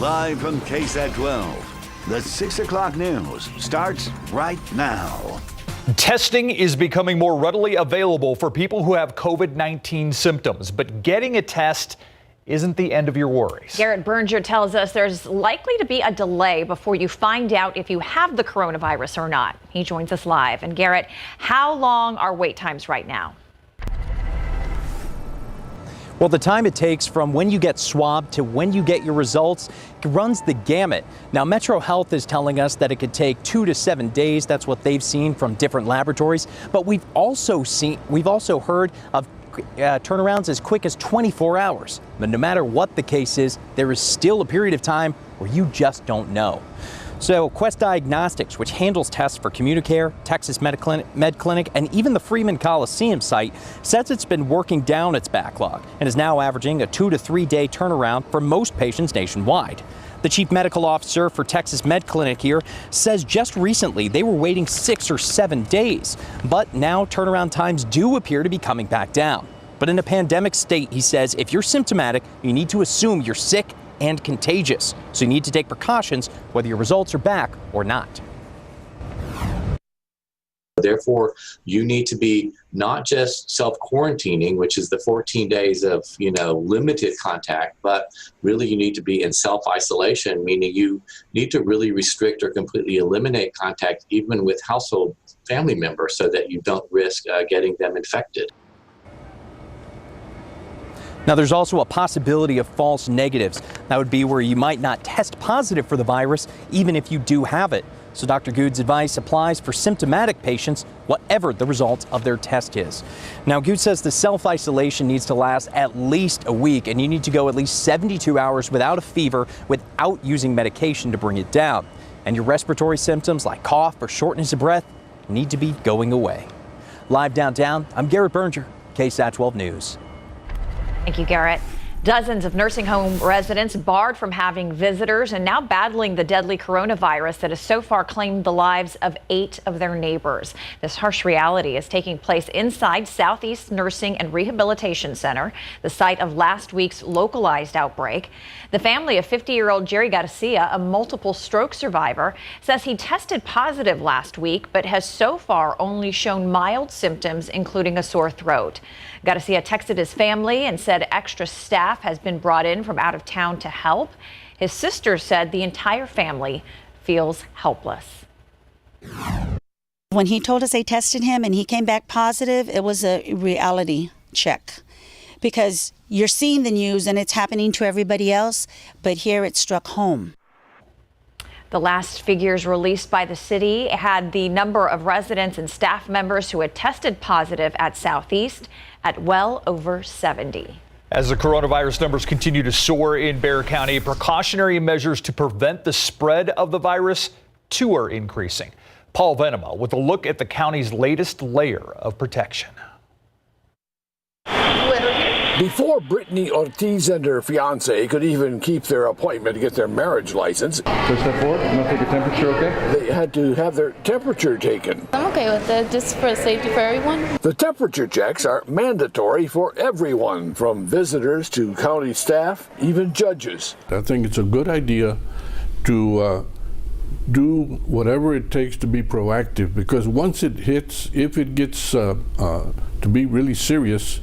Live from KSAT 12, the 6 o'clock news starts right now. Testing is becoming more readily available for people who have COVID-19 symptoms, but getting a test isn't the end of your worries. Garrett Berger tells us there's likely to be a delay before you find out if you have the coronavirus or not. He joins us live. And Garrett, how long are wait times right now? Well, the time it takes from when you get swabbed to when you get your results runs the gamut. Now, Metro Health is telling us that it could take 2 to 7 days. That's what they've seen from different laboratories. But we've also heard of turnarounds as quick as 24 hours. But no matter what the case is, there is still a period of time where you just don't know. So Quest Diagnostics, which handles tests for Communicare, Texas Med Clinic, and even the Freeman Coliseum site, says it's been working down its backlog and is now averaging a 2 to 3 day turnaround for most patients nationwide. The chief medical officer for Texas Med Clinic here says just recently they were waiting 6 or 7 days, but now turnaround times do appear to be coming back down. But in a pandemic state, he says, if you're symptomatic, you need to assume you're sick and contagious. So you need to take precautions whether your results are back or not. Therefore, you need to be not just self-quarantining, which is the 14 days of, limited contact, but really you need to be in self-isolation, meaning you need to really restrict or completely eliminate contact even with household family members so that you don't risk getting them infected. Now, there's also a possibility of false negatives. That would be where you might not test positive for the virus, even if you do have it. So Dr. Good's advice applies for symptomatic patients, whatever the result of their test is. Now, Good says the self-isolation needs to last at least a week, and you need to go at least 72 hours without a fever, without using medication to bring it down. And your respiratory symptoms like cough or shortness of breath need to be going away. Live downtown, I'm Garrett Berger, KSAT 12 News. Thank you, Garrett. Dozens of nursing home residents barred from having visitors and now battling the deadly coronavirus that has so far claimed the lives of 8 of their neighbors. This harsh reality is taking place inside Southeast Nursing and Rehabilitation Center, the site of last week's localized outbreak. The family of 50-year-old Jerry Garcia, a multiple stroke survivor, says he tested positive last week, but has so far only shown mild symptoms, including a sore throat. Garcia texted his family and said extra staff has been brought in from out of town to help. His sister said the entire family feels helpless. When he told us they tested him and he came back positive, it was a reality check. Because you're seeing the news and it's happening to everybody else, but here it struck home. The last figures released by the city had the number of residents and staff members who had tested positive at Southeast at well over 70. As the coronavirus numbers continue to soar in Bexar County, precautionary measures to prevent the spread of the virus too are increasing. Paul Venema with a look at the county's latest layer of protection. Before Brittany Ortiz and her fiance could even keep their appointment to get their marriage license, So step forward, I'm gonna take your temperature, okay? they had to have their temperature taken. I'm okay with it, just for safety for everyone. The temperature checks are mandatory for everyone, from visitors to county staff, even judges. I think it's a good idea to do whatever it takes to be proactive, because once it hits, if it gets to be really serious,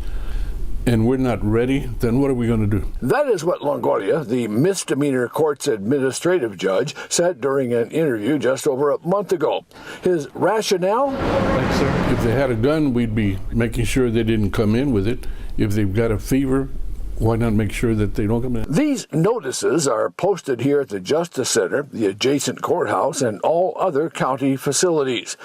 and we're not ready, then what are we going to do? That is what Longoria, the misdemeanor court's administrative judge, said during an interview just over a month ago. His rationale? Thanks, sir. If they had a gun, we'd be making sure they didn't come in with it. If they've got a fever, why not make sure that they don't come in? These notices are posted here at the Justice Center, the adjacent courthouse, and all other county facilities.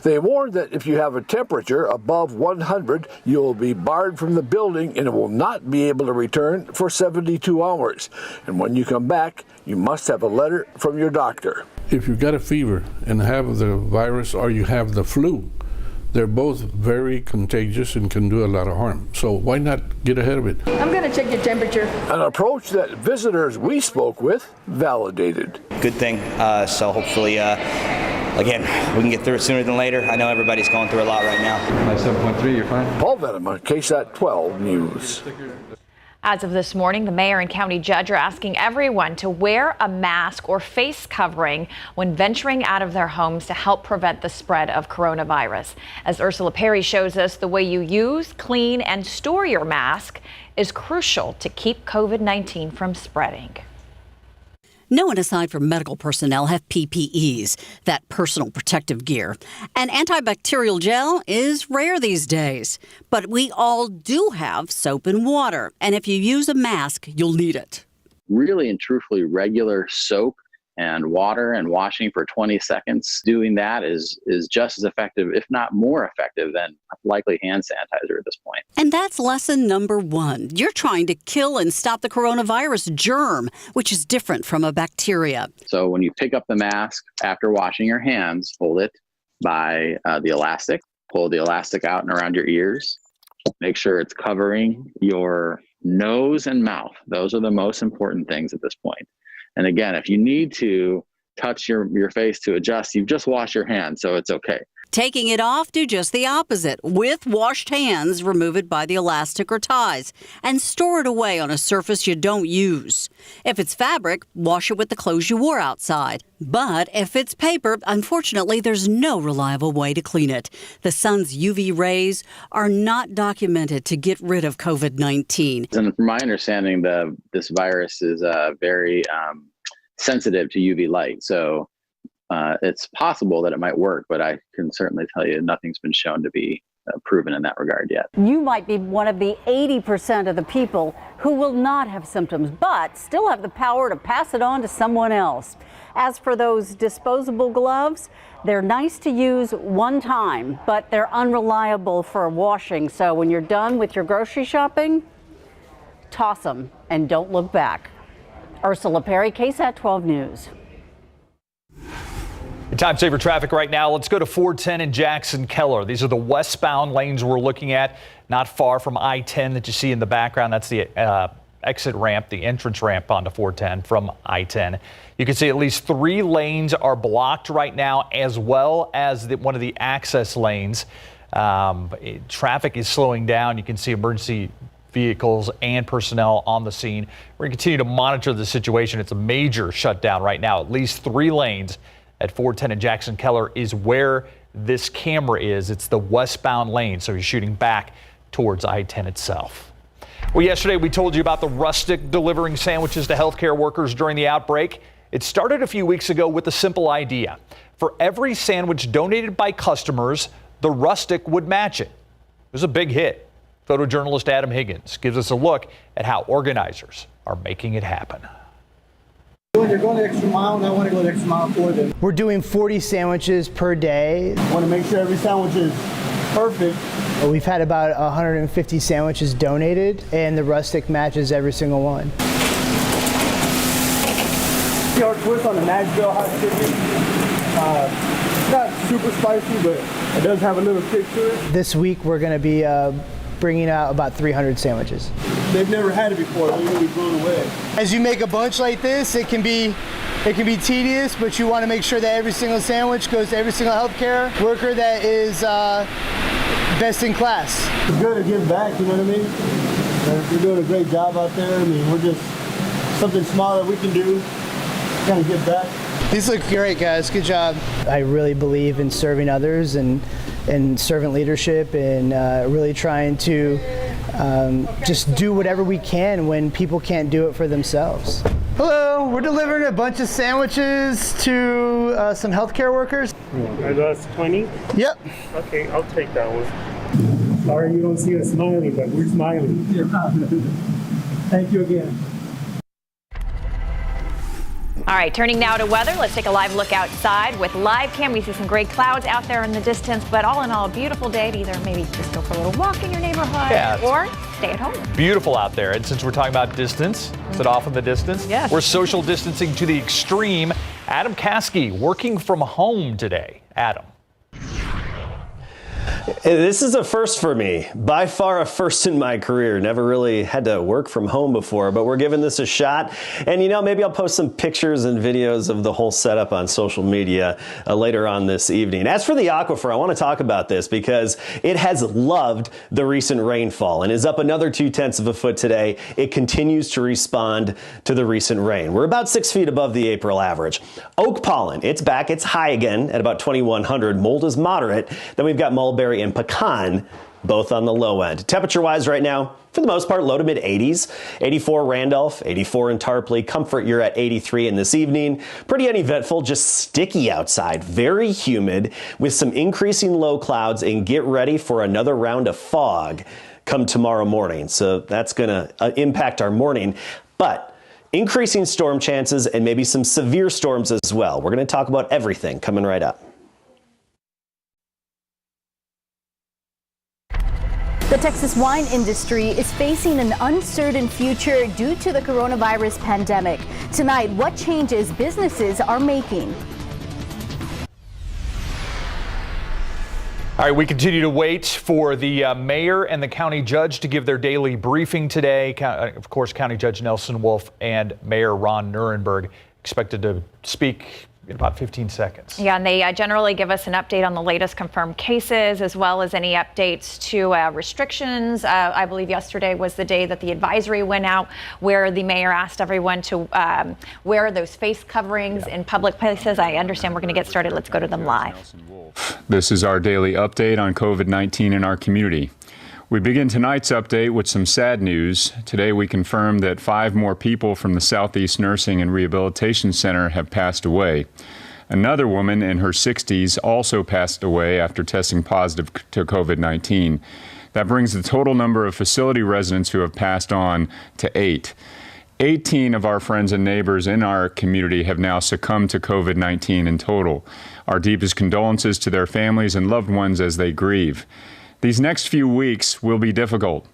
They warn that if you have a temperature above 100, you will be barred from the building and will not be able to return for 72 hours. And when you come back, you must have a letter from your doctor. If you've got a fever and have the virus or you have the flu, they're both very contagious and can do a lot of harm. So why not get ahead of it? I'm going to check your temperature. An approach that visitors we spoke with validated. Good thing. So hopefully, again, we can get through it sooner than later. I know everybody's going through a lot right now. 7.3, you're fine. Paul Venema, KSAT 12 News. As of this morning, the mayor and county judge are asking everyone to wear a mask or face covering when venturing out of their homes to help prevent the spread of coronavirus. As Ursula Perry shows us, the way you use, clean, and store your mask is crucial to keep COVID-19 from spreading. No one aside from medical personnel have PPEs, that personal protective gear. And antibacterial gel is rare these days. But we all do have soap and water. And if you use a mask, you'll need it. Really and truthfully, regular soap and water and washing for 20 seconds, doing that is just as effective, if not more effective, than likely hand sanitizer at this point. And that's lesson number 1. You're trying to kill and stop the coronavirus germ, which is different from a bacteria. So when you pick up the mask after washing your hands, hold it by the elastic, pull the elastic out and around your ears. Make sure it's covering your nose and mouth. Those are the most important things at this point. And again, if you need to touch your face to adjust, you've just washed your hands, so it's okay. Taking it off, do just the opposite. With washed hands, remove it by the elastic or ties and store it away on a surface you don't use. If it's fabric, wash it with the clothes you wore outside. But if it's paper, unfortunately, there's no reliable way to clean it. The sun's UV rays are not documented to get rid of COVID-19. And from my understanding, this virus is very sensitive to UV light. So it's possible that it might work, but I can certainly tell you nothing's been shown to be proven in that regard yet. You might be one of the 80% of the people who will not have symptoms, but still have the power to pass it on to someone else. As for those disposable gloves, they're nice to use one time, but they're unreliable for washing. So when you're done with your grocery shopping, toss them and don't look back. Ursula Perry, KSAT 12 News. Time saver traffic right now. Let's go to 410 and Jackson Keller. These are the westbound lanes we're looking at, not far from I-10 that you see in the background. That's the exit ramp, the entrance ramp onto 410 from I-10. You can see at least 3 lanes are blocked right now, as well as one of the access lanes. Traffic is slowing down. You can see emergency vehicles and personnel on the scene. We're going to continue to monitor the situation. It's a major shutdown right now. At least 3 lanes at 410 and Jackson Keller is where this camera is. It's the westbound lane, so you're shooting back towards I-10 itself. Well, yesterday we told you about the Rustic delivering sandwiches to healthcare workers during the outbreak. It started a few weeks ago with a simple idea. For every sandwich donated by customers, the Rustic would match it. It was a big hit. Photojournalist Adam Higgins gives us a look at how organizers are making it happen. They're going the extra mile, and I want to go the extra mile for them. We're doing 40 sandwiches per day. I want to make sure every sandwich is perfect. We've had about 150 sandwiches donated, and the Rustic matches every single one. See our twist on the Nashville hot chicken. It's not super spicy, but it does have a little kick to it. This week we're going to be bringing out about 300 sandwiches. They've never had it before. They're going to be blown away. As you make a bunch like this, it can be tedious, but you want to make sure that every single sandwich goes to every single healthcare worker that is best in class. It's good to give back, you know what I mean? We're doing a great job out there. I mean, we're just something small that we can do, kind of give back. These look great, guys. Good job. I really believe in serving others and servant leadership and really trying to just do whatever we can when people can't do it for themselves. Hello, we're delivering a bunch of sandwiches to some healthcare workers. That's 20? Yep. Okay, I'll take that one. Sorry you don't see us smiling, but we're smiling. Thank you again. All right, turning now to weather. Let's take a live look outside with live cam. We see some gray clouds out there in the distance, but all in all, a beautiful day to either maybe just go for a little walk in your neighborhood or stay at home. Beautiful out there. And since we're talking about distance, is it off in the distance? Yes. We're social distancing to the extreme. Adam Caskey working from home today. Adam. This is a first for me, by far a first in my career. Never really had to work from home before, but we're giving this a shot. And maybe I'll post some pictures and videos of the whole setup on social media later on this evening. As for the aquifer, I want to talk about this because it has loved the recent rainfall and is up another 0.2 of a foot today. It continues to respond to the recent rain. We're about 6 feet above the April average. Oak pollen, it's back. It's high again at about 2,100. Mold is moderate. Then we've got mulberry and pecan, both on the low end. Temperature-wise right now, for the most part, low to mid-80s. 84 Randolph, 84 in Tarpley. Comfort, you're at 83 in this evening. Pretty uneventful, just sticky outside. Very humid with some increasing low clouds, and get ready for another round of fog come tomorrow morning. So that's going to impact our morning. But increasing storm chances and maybe some severe storms as well. We're going to talk about everything coming right up. The Texas wine industry is facing an uncertain future due to the coronavirus pandemic. Tonight, what changes businesses are making. All right, we continue to wait for the mayor and the county judge to give their daily briefing today. Of course, County Judge Nelson Wolf and Mayor Ron Nuremberg expected to speak in about 15 seconds. Yeah, and they generally give us an update on the latest confirmed cases as well as any updates to restrictions. I believe yesterday was the day that the advisory went out where the mayor asked everyone to wear those face coverings in public places. I understand we're going to get started. Let's go to them live. This is our daily update on COVID-19 in our community. We begin tonight's update with some sad news. Today we confirmed that 5 more people from the Southeast Nursing and Rehabilitation Center have passed away. Another woman in her 60s also passed away after testing positive to COVID-19. That brings the total number of facility residents who have passed on to 8. 18 of our friends and neighbors in our community have now succumbed to COVID-19 in total. Our deepest condolences to their families and loved ones as they grieve. These next few weeks will be difficult.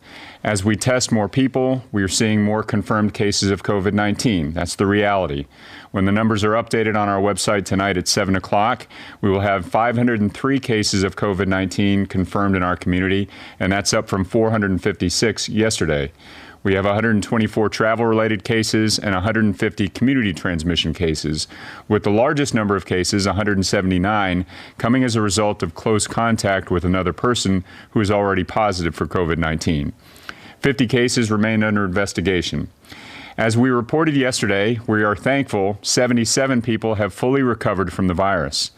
As we test more people, we are seeing more confirmed cases of COVID-19. That's the reality. When the numbers are updated on our website tonight at 7 o'clock, we will have 503 cases of COVID-19 confirmed in our community, and that's up from 456 yesterday. We have 124 travel-related cases and 150 community transmission cases, with the largest number of cases, 179, coming as a result of close contact with another person who is already positive for COVID-19. 50 cases remain under investigation. As we reported yesterday, we are thankful 77 people have fully recovered from the virus.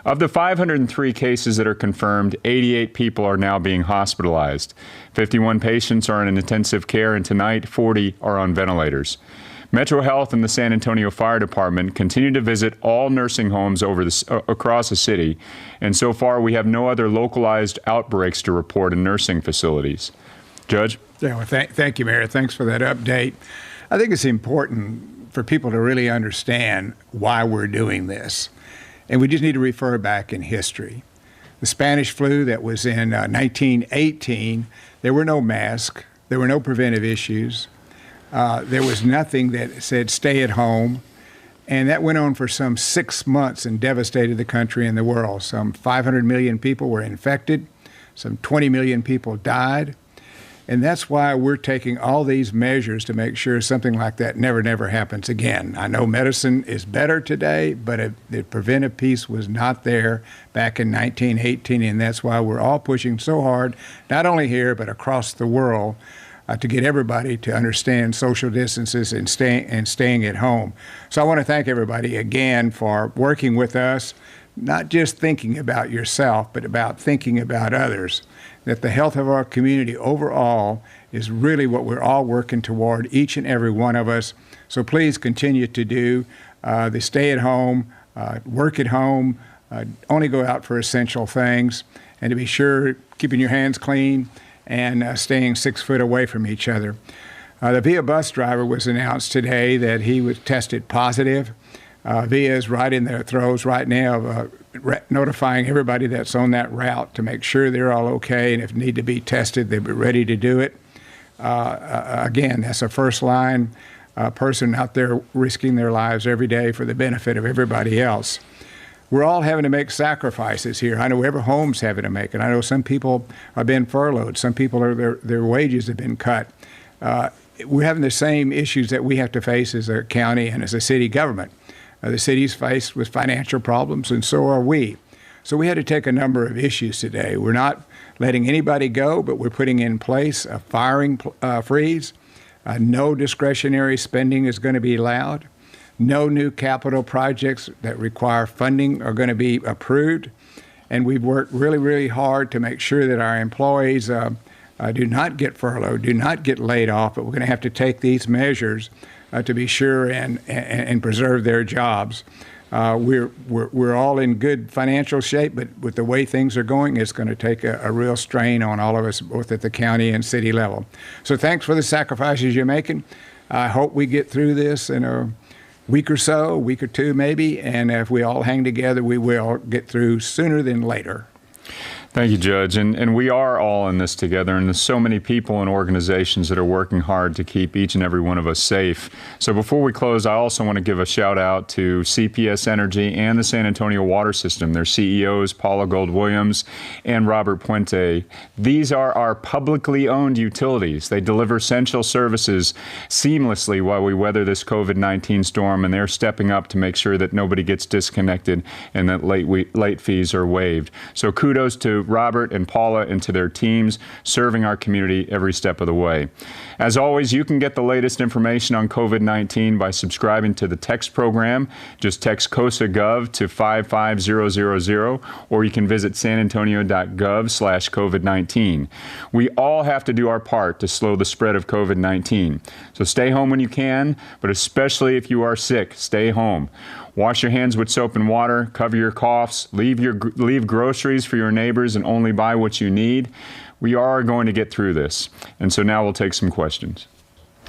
Of the 503 cases that are confirmed, 88 people are now being hospitalized. 51 patients are in intensive care, and tonight 40 are on ventilators. Metro Health and the San Antonio Fire Department continue to visit all nursing homes across the city, and so far we have no other localized outbreaks to report in nursing facilities. Judge? Yeah, well, thank you, Mayor. Thanks for that update. I think it's important for people to really understand why we're doing this. And we just need to refer back in history. The Spanish flu that was in 1918, there were no masks, there were no preventive issues, there was nothing that said stay at home, and that went on for some 6 months and devastated the country and the world. Some 500 million people were infected, some 20 million people died, and that's why we're taking all these measures to make sure something like that never happens again. I know medicine is better today, but the preventive piece was not there back in 1918, and that's why we're all pushing so hard, not only here, but across the world, to get everybody to understand social distances and staying at home. So I want to thank everybody again for working with us, not just thinking about yourself, but about thinking about others. That the health of our community overall is really what we're all working toward, each and every one of us. So please continue to do the stay at home, work at home, only go out for essential things, and to be sure keeping your hands clean and staying 6 foot away from each other. The VIA bus driver was announced today that he was tested positive. VIA is right in their throes right now of notifying everybody that's on that route to make sure they're all okay, and if need to be tested, they'll be ready to do it. Again, that's a first line person out there risking their lives every day for the benefit of everybody else. we're all having to make sacrifices here. I know every home's having to make it. I know some people are being furloughed. Some people their wages have been cut. We're having the same issues that we have to face as a county and as a city government. The city's faced with financial problems, and so are we. So we had to take a number of issues today. We're not letting anybody go, but we're putting in place a firing freeze. No discretionary spending is going to be allowed. No new capital projects that require funding are going to be approved. And we've worked really, really hard to make sure that our employees do not get furloughed, do not get laid off, but we're going to have to take these measures to be sure and preserve their jobs. We're all in good financial shape, but with the way things are going, it's going to take a real strain on all of us, both at the county and city level. So thanks for the sacrifices you're making. I hope we get through this in a week or so, a week or two maybe, and if we all hang together, we will get through sooner than later. Thank you, Judge. And we are all in this together, and there's so many people and organizations that are working hard to keep each and every one of us safe. So before we close, I also want to give a shout out to CPS Energy and the San Antonio Water System, their CEOs, Paula Gold-Williams and Robert Puente. These are our publicly owned utilities. They deliver essential services seamlessly while we weather this COVID-19 storm, and they're stepping up to make sure that nobody gets disconnected and that late fees are waived. So kudos to Robert and Paula and to their teams serving our community every step of the way. As always, you can get the latest information on COVID-19 by subscribing to the text program. Just text KOSA-GOV to 55000, or you can visit sanantonio.gov/COVID-19. We all have to do our part to slow the spread of COVID-19. So stay home when you can, but especially if you are sick, stay home. Wash your hands with soap and water, cover your coughs, leave groceries for your neighbors and only buy what you need. We are going to get through this. And so now we'll take some questions.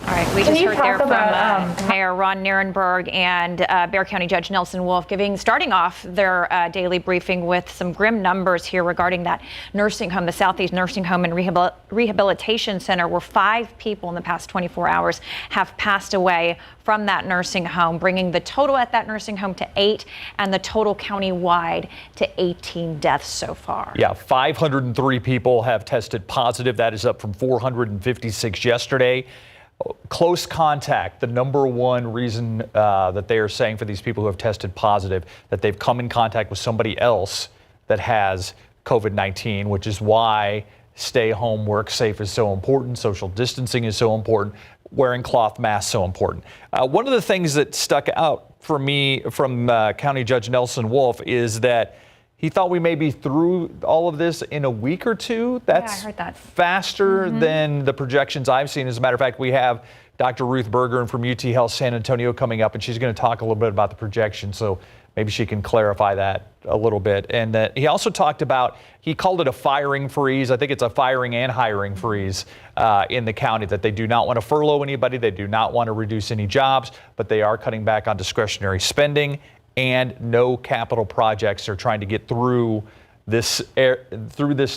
All right, we just heard there from Mayor Ron Nierenberg and Bexar County Judge Nelson Wolff starting off their daily briefing with some grim numbers here regarding that nursing home, the Southeast Nursing Home and Rehabilitation Center, where 5 people in the past 24 hours have passed away from that nursing home, bringing the total at that nursing home to 8 and the total county-wide to 18 deaths so far. Yeah, 503 people have tested positive. That is up from 456 yesterday. Close contact, the number one reason that they are saying for these people who have tested positive, that they've come in contact with somebody else that has COVID-19, which is why stay home, work safe is so important. Social distancing is so important. Wearing cloth masks so important. One of the things that stuck out for me from County Judge Nelson Wolff is that he thought we may be through all of this in a week or two. That's I heard that. faster than the projections I've seen. As a matter of fact, we have Dr. Ruth Berger from UT Health San Antonio coming up, and she's going to talk a little bit about the projections. So maybe she can clarify that a little bit. And that he also talked about, he called it a firing freeze. I think it's a firing and hiring freeze in the county, that they do not want to furlough anybody. They do not want to reduce any jobs, but they are cutting back on discretionary spending. And no capital projects. Are trying to get through this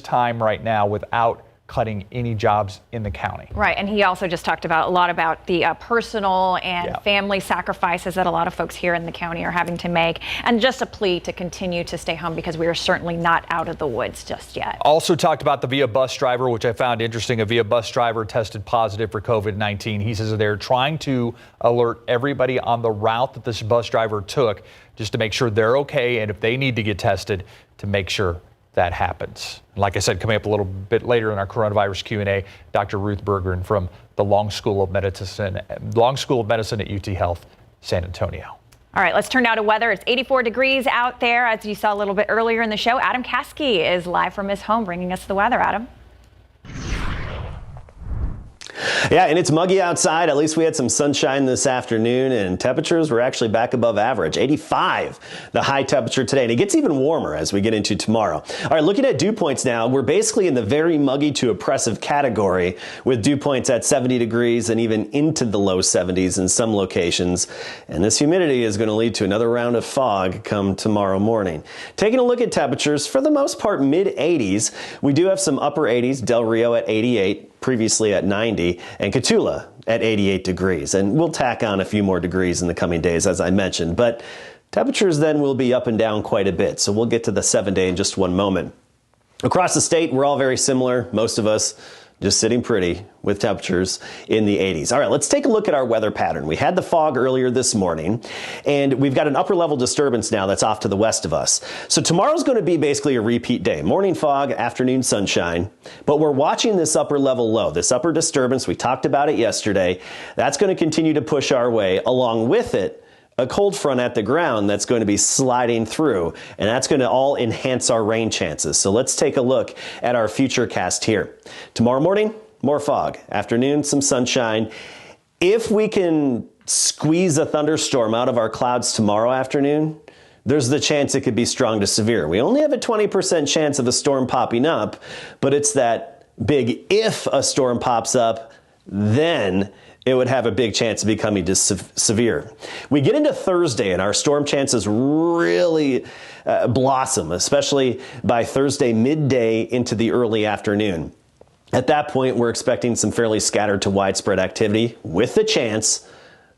time right now without cutting any jobs in the county. Right, and he also just talked about a lot about the personal and family sacrifices that a lot of folks here in the county are having to make, and just a plea to continue to stay home because we are certainly not out of the woods just yet. Also talked about the Via bus driver, which I found interesting. A Via bus driver tested positive for COVID-19. He says they're trying to alert everybody on the route that this bus driver took just to make sure they're okay, and if they need to get tested, to make sure that happens. Like I said, coming up a little bit later in our coronavirus Q&A, Dr. Ruth Berger from the Long School of Medicine at UT Health San Antonio. All right, let's turn now to weather. It's 84 degrees out there, as you saw a little bit earlier in the show. Adam Caskey is live from his home, bringing us the weather. Adam. Yeah, and it's muggy outside. At least we had some sunshine this afternoon, and temperatures were actually back above average. 85, the high temperature today, and it gets even warmer as we get into tomorrow. All right, looking at dew points now, we're basically in the very muggy to oppressive category, with dew points at 70 degrees and even into the low 70s in some locations. And this humidity is going to lead to another round of fog come tomorrow morning. Taking a look at temperatures, for the most part, mid-80s. We do have some upper 80s, Del Rio at 88. Previously at 90, and Cotulla at 88 degrees. And we'll tack on a few more degrees in the coming days, as I mentioned. But Temperatures then will be up and down quite a bit, so we'll get to the 7-day in just one moment. Across the state, we're all very similar, most of us just sitting pretty with temperatures in the 80s. All right, let's take a look at our weather pattern. We had the fog earlier this morning, and we've got an upper level disturbance now that's off to the west of us. So tomorrow's going to be basically a repeat day. Morning fog, afternoon sunshine, but we're watching this upper level low, this upper disturbance. We talked about it yesterday. That's going to continue to push our way. Along with it, a cold front at the ground that's going to be sliding through, and that's going to all enhance our rain chances. So let's take a look at our future cast here. Tomorrow morning, more fog. Afternoon, some sunshine. If we can squeeze a thunderstorm out of our clouds tomorrow afternoon, there's the chance it could be strong to severe. We only have a 20% chance of a storm popping up, but it's that big if a storm pops up, then it would have a big chance of becoming severe. We get into Thursday and our storm chances really blossom, especially by Thursday midday into the early afternoon. At that point, we're expecting some fairly scattered to widespread activity with the chance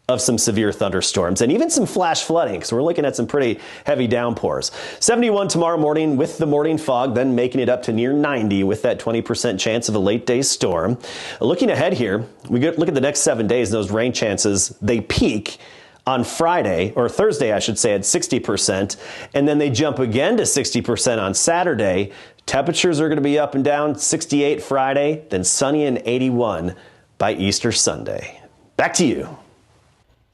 of some severe thunderstorms and even some flash flooding, because we're looking at some pretty heavy downpours. 71 tomorrow morning with the morning fog, then making it up to near 90 with that 20% chance of a late day storm. Looking ahead here, look at the next 7 days, those rain chances, they peak on Friday, or Thursday, I should say, at 60%, and then they jump again to 60% on Saturday. Temperatures are going to be up and down, 68 Friday, then sunny and 81 by Easter Sunday. Back to you.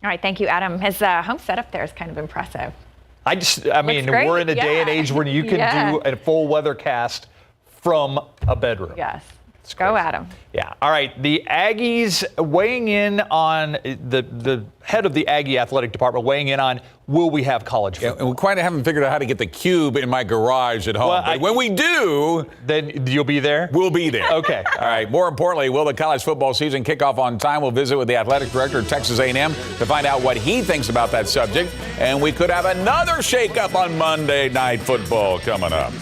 All right, thank you, Adam. His home setup there is kind of impressive. I mean, we're in a day and age where you can do a full weather cast from a bedroom. Yes. Go, Adam. Yeah. All right. The Aggies weighing in on the head of the Aggie athletic department weighing in on, will we have college football? Yeah, and we quite haven't figured out how to get the cube in my garage at home. Well, but when we do, then you'll be there? We'll be there. Okay. All right. More importantly, will the college football season kick off on time? We'll visit with the athletic director of Texas A&M to find out what he thinks about that subject. And we could have another shakeup on Monday Night Football coming up.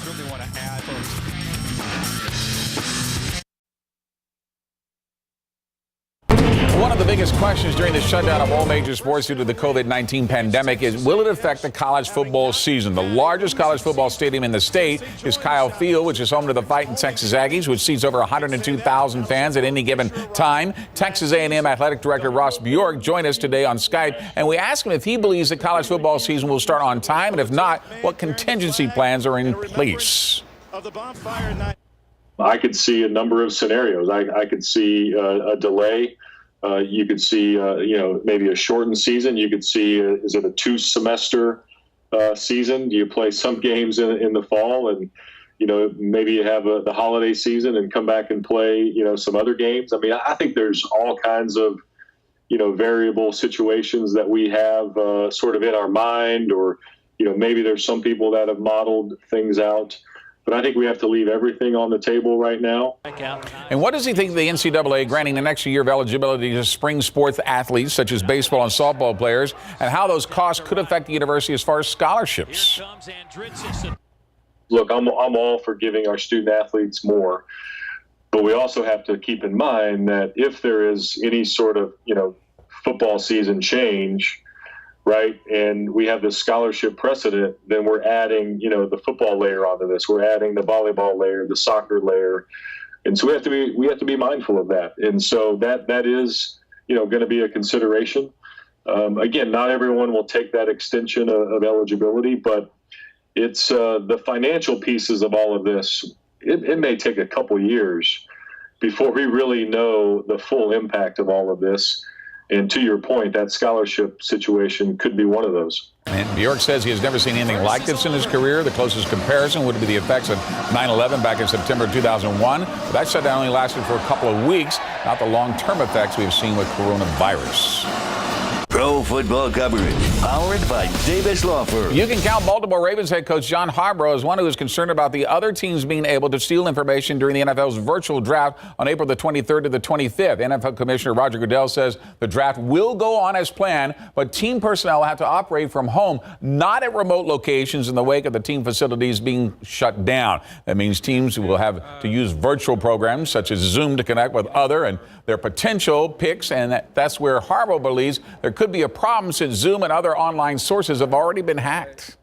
One of the biggest questions during the shutdown of all major sports due to the COVID-19 pandemic is, will it affect the college football season? The largest college football stadium in the state is Kyle Field, which is home to the Fighting Texas Aggies, which seats over 102,000 fans at any given time. Texas A&M Athletic Director Ross Bjork joined us today on Skype, and we asked him if he believes the college football season will start on time, and if not, what contingency plans are in place. I could see a number of scenarios. I could see a delay. You could see, maybe a shortened season. You could see, is it a 2-semester season? Do you play some games in the fall and, maybe you have the holiday season and come back and play, some other games? I mean, I think there's all kinds of, variable situations that we have sort of in our mind, or, maybe there's some people that have modeled things out. But I think we have to leave everything on the table right now. And what does he think of the NCAA granting an extra year of eligibility to spring sports athletes, such as baseball and softball players, and how those costs could affect the university as far as scholarships? Look, I'm all for giving our student athletes more. But we also have to keep in mind that if there is any sort of, football season change, right, and we have this scholarship precedent, then we're adding, the football layer onto this. We're adding the volleyball layer, the soccer layer, and so we have to be mindful of that. And so that is, going to be a consideration. Again, not everyone will take that extension of eligibility, but it's the financial pieces of all of this. It may take a couple years before we really know the full impact of all of this. And to your point, that scholarship situation could be one of those. And Bjork says he has never seen anything like this in his career. The closest comparison would be the effects of 9/11 back in September 2001. But that shutdown only lasted for a couple of weeks, not the long-term effects we've seen with coronavirus. Pro football coverage, powered by Davis Law Firm. You can count Baltimore Ravens head coach John Harbaugh as one who is concerned about the other teams being able to steal information during the NFL's virtual draft on April the 23rd to the 25th. NFL Commissioner Roger Goodell says the draft will go on as planned, but team personnel will have to operate from home, not at remote locations in the wake of the team facilities being shut down. That means teams will have to use virtual programs such as Zoom to connect with other and their potential picks, and that's where Harbaugh believes there could be a problem since Zoom and other their online sources have already been hacked.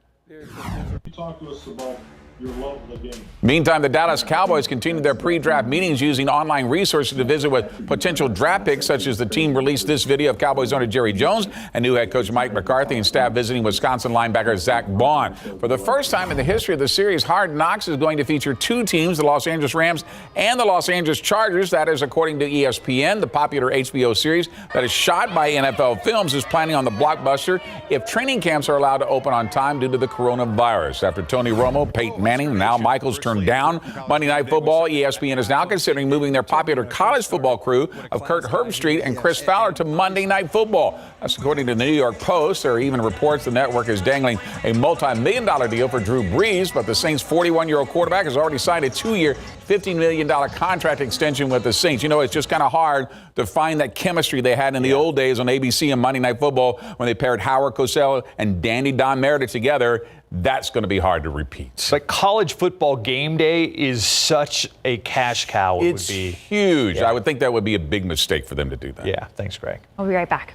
Talk to us about your love of the game. Meantime, the Dallas Cowboys continued their pre-draft meetings using online resources to visit with potential draft picks, such as the team released this video of Cowboys owner Jerry Jones and new head coach Mike McCarthy and staff visiting Wisconsin linebacker Zach Bond. For the first time in the history of the series, Hard Knocks is going to feature two teams, the Los Angeles Rams and the Los Angeles Chargers. That is according to ESPN. The popular HBO series that is shot by NFL Films is planning on the blockbuster if training camps are allowed to open on time due to the coronavirus. After Tony Romo, Peyton Manning, and Al Michaels turned down Monday Night Football, ESPN is now considering moving their popular college football crew of Kurt Herbstreit and Chris Fowler to Monday Night Football. That's according to the New York Post. There are even reports the network is dangling a multi-million-dollar deal for Drew Brees, but the Saints' 41-year-old quarterback has already signed a 2-year, $15 million contract extension with the Saints. You know, it's just kind of hard to find that chemistry they had in the old days on ABC and Monday Night Football when they paired Howard Cosell and Danny Don Meredith together. That's going to be hard to repeat. But college football game day is such a cash cow. It's would be huge. Yeah. I would think that would be a big mistake for them to do that. Yeah, thanks, Greg. We'll be right back.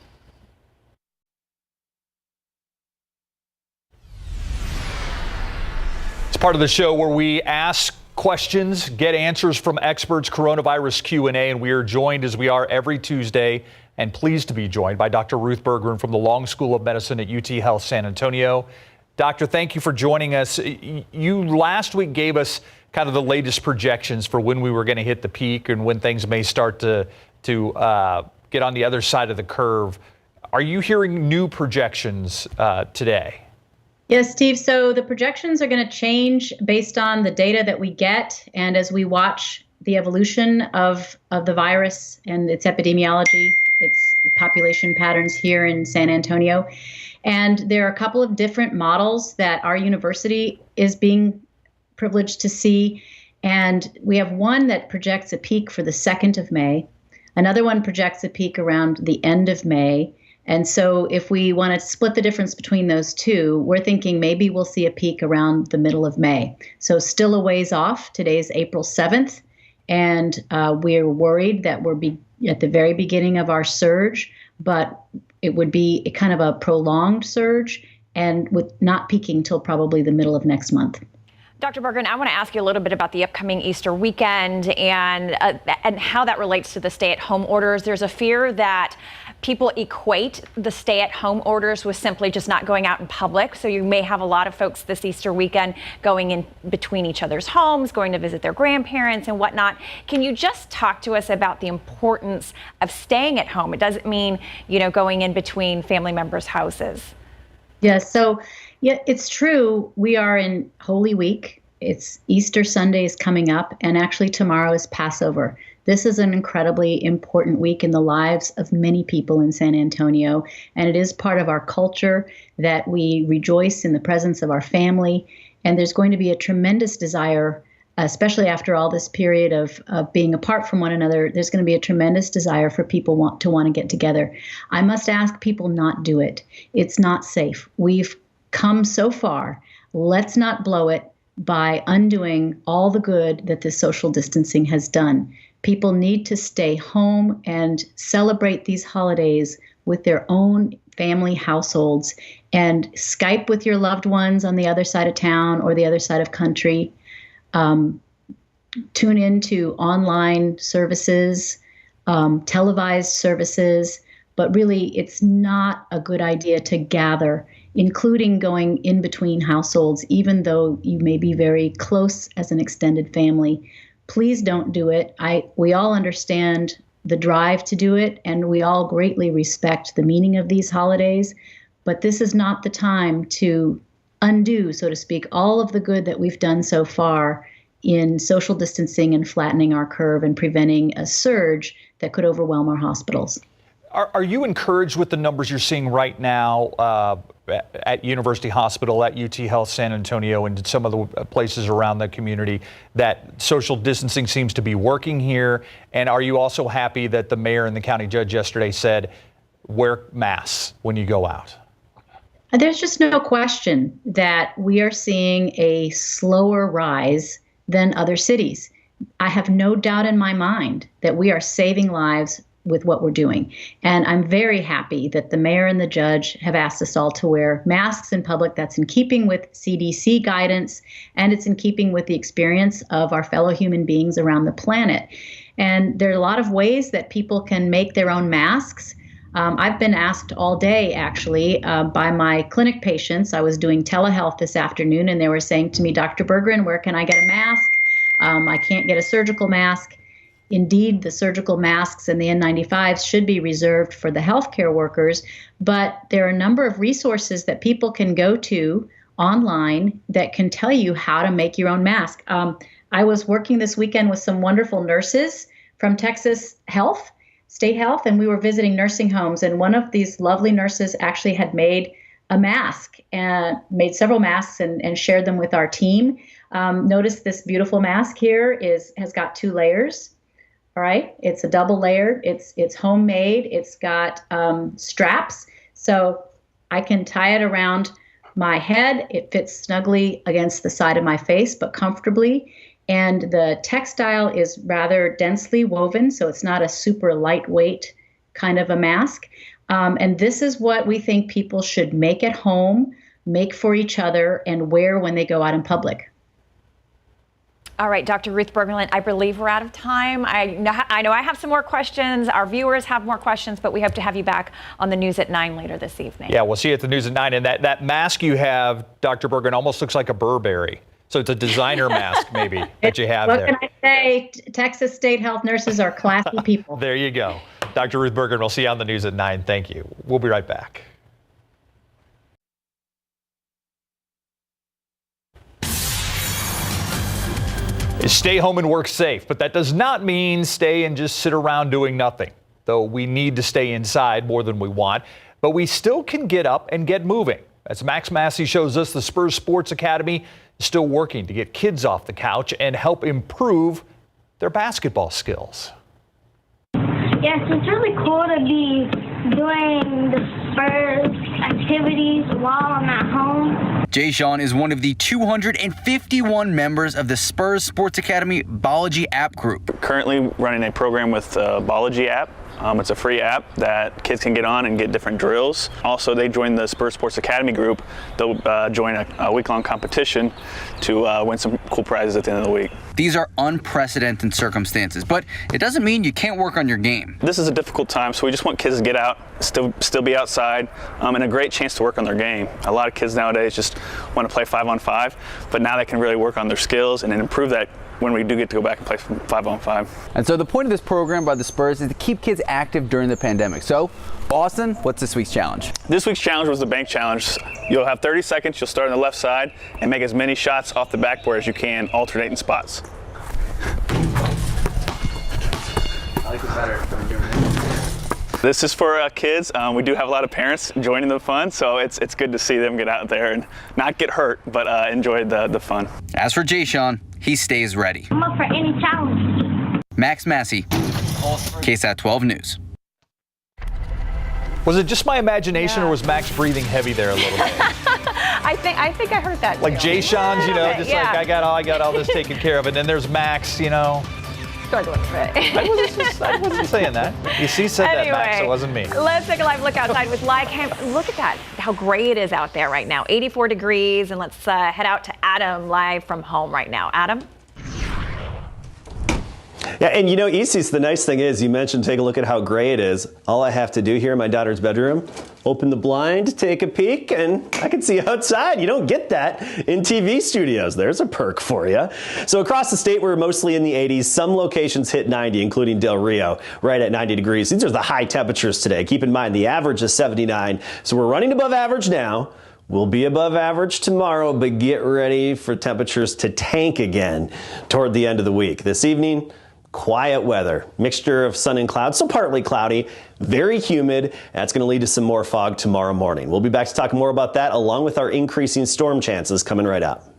It's part of the show where we ask questions, get answers from experts, coronavirus Q&A, and we are joined, as we are every Tuesday, and pleased to be joined by Dr. Ruth Berggren from the Long School of Medicine at UT Health San Antonio. Doctor, thank you for joining us. You last week gave us kind of the latest projections for when we were going to hit the peak and when things may start to get on the other side of the curve. Are you hearing new projections today? Yes, Steve. So the projections are going to change based on the data that we get and as we watch the evolution of the virus and its epidemiology, its population patterns here in San Antonio. And there are a couple of different models that our university is being privileged to see. And we have one that projects a peak for the 2nd of May. Another one projects a peak around the end of May. And so if we want to split the difference between those two, we're thinking maybe we'll see a peak around the middle of May. So still a ways off. Today's April 7th. And we're worried that we're at the very beginning of our surge, but it would be a kind of a prolonged surge and with not peaking till probably the middle of next month. Dr. Berggren, I want to ask you a little bit about the upcoming Easter weekend and how that relates to the stay-at-home orders. There's a fear that people equate the stay-at-home orders with simply just not going out in public. So you may have a lot of folks this Easter weekend going in between each other's homes, going to visit their grandparents and whatnot. Can you just talk to us about the importance of staying at home? It doesn't mean, going in between family members' houses. Yes. So, yeah, it's true. We are in Holy Week. It's Easter Sunday is coming up, and actually tomorrow is Passover. This is an incredibly important week in the lives of many people in San Antonio, and it is part of our culture that we rejoice in the presence of our family. And there's going to be a tremendous desire, especially after all this period of being apart from one another, there's going to be a tremendous desire for people want to get together. I must ask people not do it. It's not safe. We've come so far. Let's not blow it by undoing all the good that this social distancing has done. People need to stay home and celebrate these holidays with their own family households and Skype with your loved ones on the other side of town or the other side of country. Tune into online services, televised services, but really it's not a good idea to gather, including going in between households, even though you may be very close as an extended family. Please don't do it. We all understand the drive to do it, and we all greatly respect the meaning of these holidays, but this is not the time to undo, so to speak, all of the good that we've done so far in social distancing and flattening our curve and preventing a surge that could overwhelm our hospitals. Are you encouraged with the numbers you're seeing right now at University Hospital, at UT Health San Antonio, and some of the places around the community that social distancing seems to be working here? And are you also happy that the mayor and the county judge yesterday said, wear masks when you go out? There's just no question that we are seeing a slower rise than other cities. I have no doubt in my mind that we are saving lives with what we're doing. And I'm very happy that the mayor and the judge have asked us all to wear masks in public. That's in keeping with CDC guidance, and it's in keeping with the experience of our fellow human beings around the planet. And there are a lot of ways that people can make their own masks. I've been asked all day, actually, by my clinic patients. I was doing telehealth this afternoon, and they were saying to me, Dr. Bergeron, where can I get a mask? I can't get a surgical mask. Indeed, the surgical masks and the N95s should be reserved for the healthcare workers, but there are a number of resources that people can go to online that can tell you how to make your own mask. I was working this weekend with some wonderful nurses from Texas State Health, and we were visiting nursing homes, and one of these lovely nurses actually had made a mask and made several masks and shared them with our team. Notice this beautiful mask here has got 2 layers. All right, it's a double layered. It's homemade. It's got straps, so I can tie it around my head. It fits snugly against the side of my face, but comfortably. And the textile is rather densely woven, so it's not a super lightweight kind of a mask. And this is what we think people should make at home, make for each other, and wear when they go out in public. All right, Dr. Ruth Bergeron, I believe we're out of time. I know I have some more questions. Our viewers have more questions, but we hope to have you back on the News at 9 later this evening. Yeah, we'll see you at the News at 9. And that mask you have, Dr. Bergeron, almost looks like a Burberry. So it's a designer mask, maybe, that you have what there. What can I say? Texas State Health nurses are classy people. There you go. Dr. Ruth Bergeron, we'll see you on the News at 9. Thank you. We'll be right back. Stay home and work safe, but that does not mean stay and just sit around doing nothing. Though we need to stay inside more than we want, but we still can get up and get moving. As Max Massey shows us, the Spurs Sports Academy is still working to get kids off the couch and help improve their basketball skills. Yes, it's really cool to be doing the Spurs activities while I'm at home. Jay Sean is one of the 251 members of the Spurs Sports Academy Biology app group. Currently running a program with the Biology app. It's a free app that kids can get on and get different drills. Also, they join the Spurs Sports Academy group. They'll join a week-long competition to win some cool prizes at the end of the week. These are unprecedented circumstances, but it doesn't mean you can't work on your game. This is a difficult time, so we just want kids to get out, still be outside, and a great chance to work on their game. A lot of kids nowadays just want to play 5-on-5, but now they can really work on their skills and then improve that when we do get to go back and play 5-on-5. And so the point of this program by the Spurs is to keep kids active during the pandemic. So, Austin, what's this week's challenge? This week's challenge was the bank challenge. You'll have 30 seconds. You'll start on the left side and make as many shots off the backboard as you can, alternating spots. I like it better. This is for kids. We do have a lot of parents joining the fun, so it's good to see them get out there and not get hurt, but enjoy the fun. As for Jay Sean, he stays ready. I'm up for any challenge. Max Massey, KSAT 12 News. Was it just my imagination, or was Max breathing heavy there a little bit? I think I heard that. Like Jay Sean's, just yeah. like I got all this taken care of, and then there's Max, Struggling a bit. I wasn't saying that. You see, said anyway, that, Max. It wasn't me. Let's take a live look outside with live cam. Look at that, how gray it is out there right now. 84 degrees, and let's head out to Adam live from home right now. Adam? Yeah, and Isis, the nice thing is, you mentioned take a look at how gray it is. All I have to do here in my daughter's bedroom, open the blind, take a peek, and I can see outside. You don't get that in TV studios. There's a perk for you. So across the state, we're mostly in the 80s. Some locations hit 90, including Del Rio, right at 90 degrees. These are the high temperatures today. Keep in mind, the average is 79. So we're running above average now. We'll be above average tomorrow, but get ready for temperatures to tank again toward the end of the week. This evening, quiet weather, mixture of sun and clouds, so partly cloudy, very humid. That's going to lead to some more fog tomorrow morning. We'll be back to talk more about that, along with our increasing storm chances coming right up.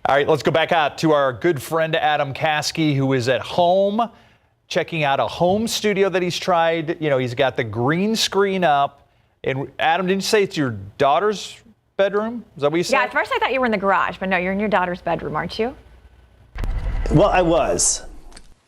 All right, let's go back out to our good friend Adam Caskey, who is at home checking out a home studio that he's tried. He's got the green screen up. And Adam, didn't you say it's your daughter's bedroom? Is that what you said? Yeah, at first I thought you were in the garage, but no, you're in your daughter's bedroom, aren't you? Well, I was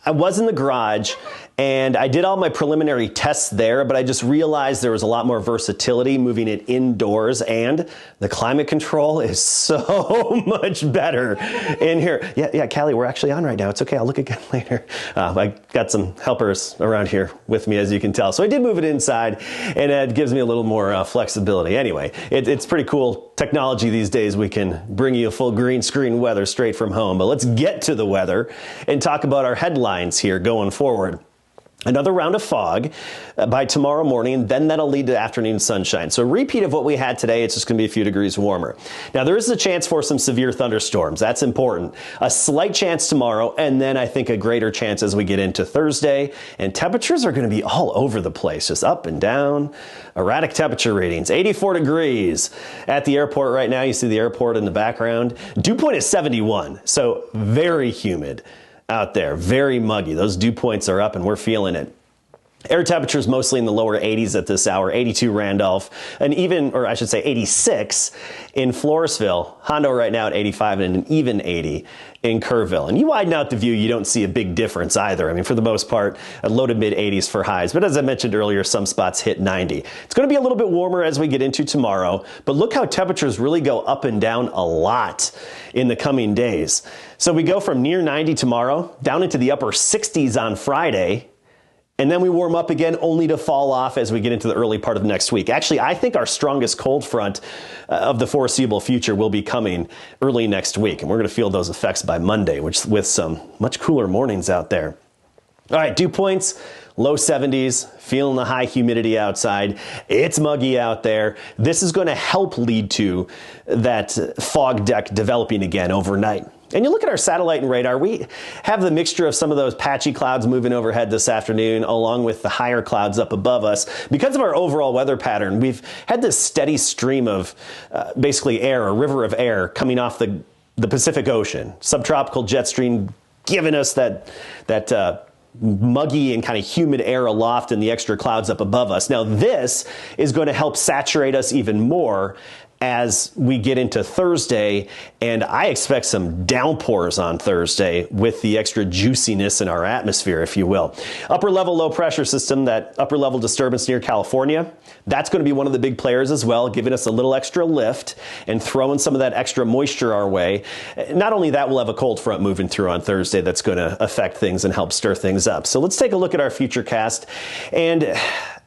in the garage, and I did all my preliminary tests there, but I just realized there was a lot more versatility moving it indoors, and the climate control is so much better in here. Yeah, Callie, we're actually on right now. It's okay, I'll look again later. I got some helpers around here with me, as you can tell. So I did move it inside, and it gives me a little more flexibility. Anyway, it's pretty cool technology these days. We can bring you a full green screen weather straight from home. But let's get to the weather and talk about our headlines here going forward. Another round of fog by tomorrow morning, then that'll lead to afternoon sunshine. So a repeat of what we had today, it's just going to be a few degrees warmer. Now, there is a chance for some severe thunderstorms. That's important. A slight chance tomorrow, and then I think a greater chance as we get into Thursday. And temperatures are going to be all over the place, just up and down. Erratic temperature readings, 84 degrees at the airport right now. You see the airport in the background. Dew point is 71, so very humid out there, very muggy. Those dew points are up and we're feeling it. Air temperatures mostly in the lower 80s at this hour, 82 Randolph, and even, or I should say 86 in Floresville. Hondo right now at 85 and an even 80 in Kerrville. And you widen out the view, you don't see a big difference either. I mean, for the most part, a low to mid 80s for highs. But as I mentioned earlier, some spots hit 90. It's going to be a little bit warmer as we get into tomorrow, but look how temperatures really go up and down a lot in the coming days. So we go from near 90 tomorrow down into the upper 60s on Friday. And then we warm up again, only to fall off as we get into the early part of next week. Actually, I think our strongest cold front of the foreseeable future will be coming early next week. And we're going to feel those effects by Monday, which with some much cooler mornings out there. All right, dew points, low 70s, feeling the high humidity outside. It's muggy out there. This is going to help lead to that fog deck developing again overnight. And you look at our satellite and radar, we have the mixture of some of those patchy clouds moving overhead this afternoon, along with the higher clouds up above us. Because of our overall weather pattern, we've had this steady stream of basically air, a river of air coming off the Pacific Ocean. Subtropical jet stream giving us that muggy and kind of humid air aloft and the extra clouds up above us. Now, this is going to help saturate us even more as we get into Thursday, and I expect some downpours on Thursday with the extra juiciness in our atmosphere, if you will. Upper level low pressure system, that upper level disturbance near California, that's going to be one of the big players as well, giving us a little extra lift and throwing some of that extra moisture our way. Not only that, we'll have a cold front moving through on Thursday that's going to affect things and help stir things up. So let's take a look at our future cast. And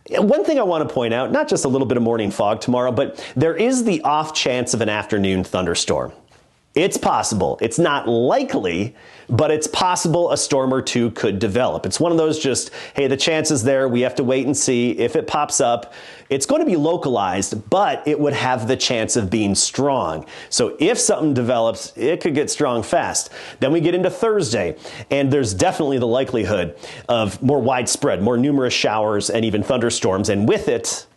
one thing I want to point out, not just a little bit of morning fog tomorrow, but there is the off chance of an afternoon thunderstorm. It's possible. It's not likely, but it's possible a storm or two could develop. It's one of those just, hey, the chance is there. We have to wait and see. If it pops up, it's going to be localized, but it would have the chance of being strong. So if something develops, it could get strong fast. Then we get into Thursday, and there's definitely the likelihood of more widespread, more numerous showers and even thunderstorms. And with it,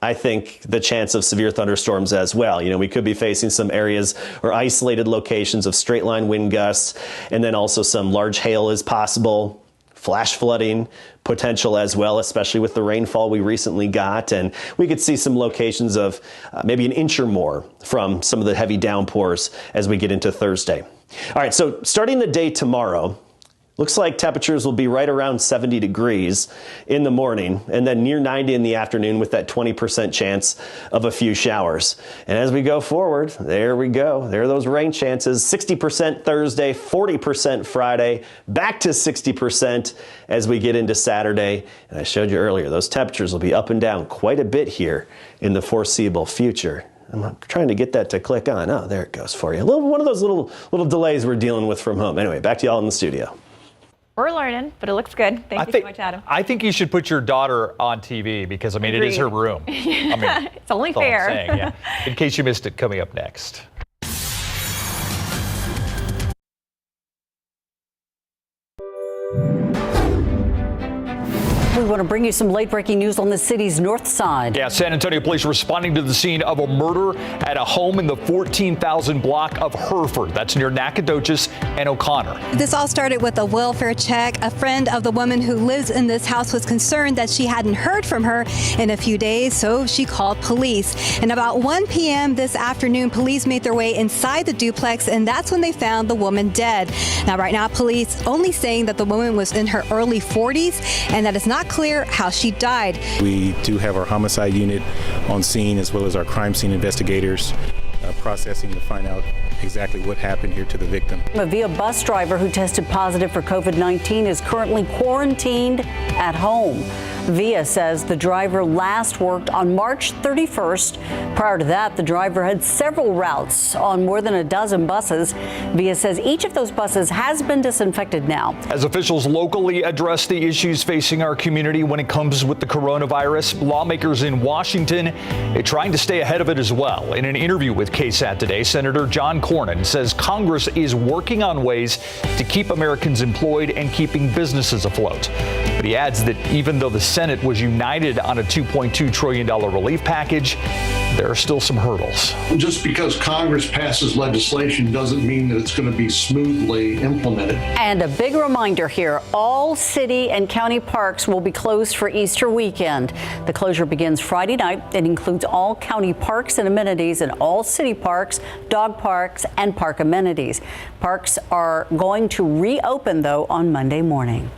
I think the chance of severe thunderstorms as well. You know, we could be facing some areas or isolated locations of straight line wind gusts, and then also some large hail is possible, flash flooding potential as well, especially with the rainfall we recently got. And we could see some locations of maybe an inch or more from some of the heavy downpours as we get into Thursday. All right, so starting the day tomorrow, looks like temperatures will be right around 70 degrees in the morning and then near 90 in the afternoon with that 20% chance of a few showers. And as we go forward, there we go. There are those rain chances. 60% Thursday, 40% Friday, back to 60% as we get into Saturday. And I showed you earlier, those temperatures will be up and down quite a bit here in the foreseeable future. I'm trying to get that to click on. Oh, there it goes for you. One of those little delays we're dealing with from home. Anyway, back to y'all in the studio. We're learning, but it looks good. Thank you so much, Adam. I think you should put your daughter on TV because, I mean, Agreed. It is her room. I mean, it's only fair. All I'm saying, yeah. In case you missed it, coming up next. We want to bring you some late-breaking news on the city's north side. Yeah, San Antonio police responding to the scene of a murder at a home in the 14,000 block of Hereford. That's near Nacogdoches and O'Connor. This all started with a welfare check. A friend of the woman who lives in this house was concerned that she hadn't heard from her in a few days, so she called police. And about 1 p.m. this afternoon, police made their way inside the duplex, and that's when they found the woman dead. Now, right now, police only saying that the woman was in her early 40s and that it's not clear how she died. We do have our homicide unit on scene as well as our crime scene investigators processing to find out exactly what happened here to the victim. A Via bus driver who tested positive for COVID-19 is currently quarantined at home. Via says the driver last worked on March 31st. Prior to that, the driver had several routes on more than a dozen buses. Via says each of those buses has been disinfected now. As officials locally address the issues facing our community when it comes with the coronavirus, lawmakers in Washington are trying to stay ahead of it as well. In an interview with KSAT today, Senator John Cornyn says Congress is working on ways to keep Americans employed and keeping businesses afloat. But he adds that even though the Senate was united on a $2.2 trillion relief package, there are still some hurdles. Just because Congress passes legislation doesn't mean that it's going to be smoothly implemented. And a big reminder here, all city and county parks will be closed for Easter weekend. The closure begins Friday night. It includes all county parks and amenities and all city parks, dog parks, and park amenities. Parks are going to reopen, though, on Monday morning.